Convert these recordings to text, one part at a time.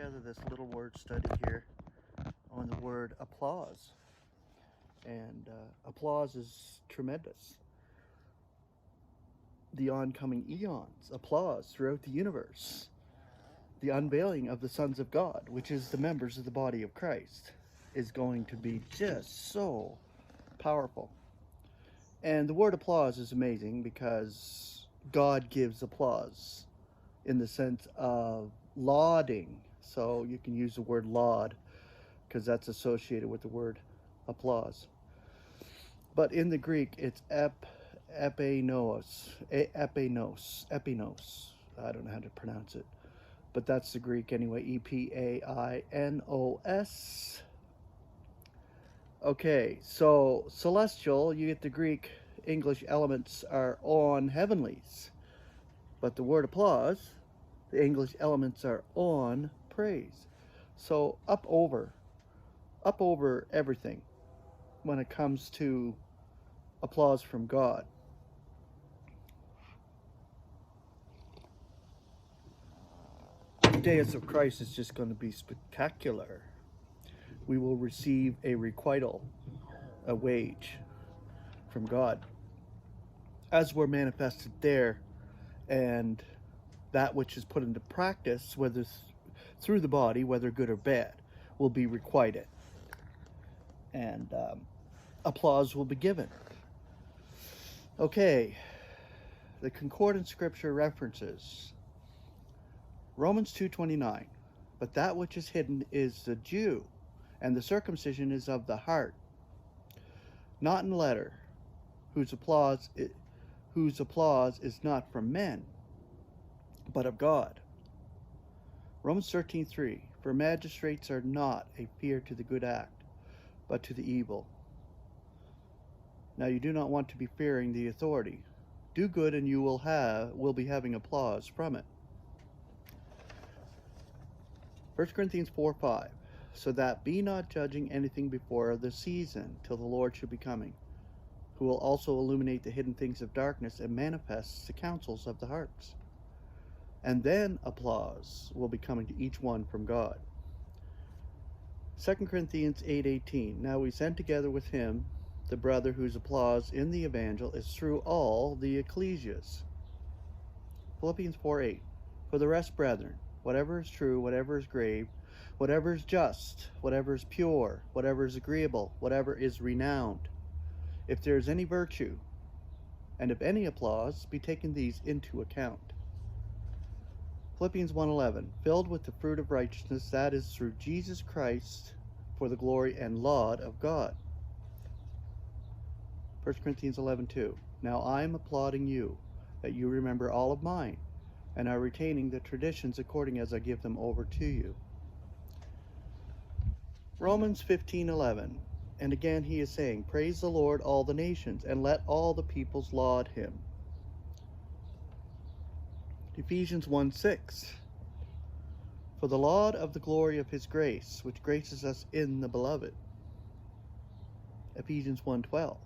together this little word study here on the word applause. And applause is tremendous. The oncoming eons, applause throughout the universe. The unveiling of the sons of God, which is the members of the body of Christ, is going to be just so powerful. And the word applause is amazing because God gives applause in the sense of lauding. So you can use the word laud because that's associated with the word applause. But in the Greek, it's epinos. I don't know how to pronounce it, but that's the Greek anyway. Epainos. Okay, so celestial, you get the Greek English elements are on heavenlies, but the word applause, the English elements are on praise. So up over everything when it comes to applause from God. The Deus of Christ is just going to be spectacular. We will receive a requital, a wage from God, as we're manifested there, and that which is put into practice, whether through the body, whether good or bad, will be requited, and applause will be given. Okay, the concordant scripture references Romans 2:29, but that which is hidden is the Jew, and the circumcision is of the heart, not in letter, whose applause is not from men, but of God. Romans 13:3, for magistrates are not a fear to the good act, but to the evil. Now you do not want to be fearing the authority. Do good and you will be having applause from it. 1 Corinthians 4:5, so that be not judging anything before the season, till the Lord should be coming, who will also illuminate the hidden things of darkness and manifests the counsels of the hearts. And then applause will be coming to each one from God. 2 Corinthians 8:18, now we send together with him the brother whose applause in the evangel is through all the ecclesias. Philippians 4:8, for the rest, brethren, whatever is true, whatever is grave, whatever is just, whatever is pure, whatever is agreeable, whatever is renowned, if there is any virtue, and if any applause, be taken these into account. Philippians 1:11, filled with the fruit of righteousness, that is through Jesus Christ, for the glory and laud of God. 1 Corinthians 11:2, now I am applauding you, that you remember all of mine, and are retaining the traditions according as I give them over to you. Romans 15:11, and again he is saying, praise the Lord, all the nations, and let all the peoples laud him. Ephesians 1:6, for the laud of the glory of his grace, which graces us in the beloved. Ephesians 1:12,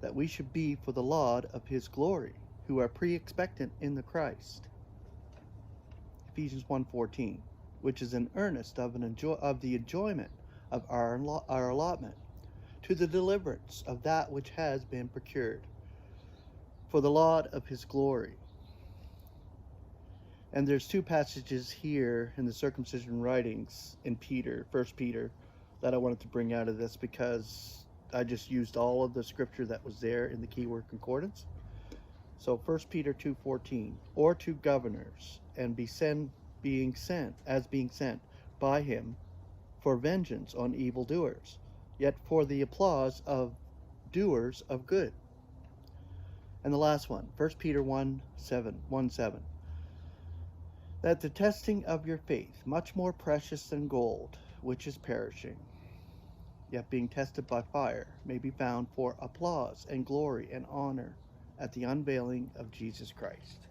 that we should be for the laud of his glory, who are pre-expectant in the Christ. Ephesians 1:14, which is an earnest of the enjoyment of our allotment, to the deliverance of that which has been procured, for the laud of his glory. And there's two passages here in the circumcision writings in 1 Peter, that I wanted to bring out of this because I just used all of the scripture that was there in the keyword concordance. So 1 Peter 2:14, or to governors, and being sent by him for vengeance on evildoers, yet for the applause of doers of good. And the last one, 1 Peter 1:7, that the testing of your faith, much more precious than gold, which is perishing, yet being tested by fire, may be found for applause and glory and honor at the unveiling of Jesus Christ.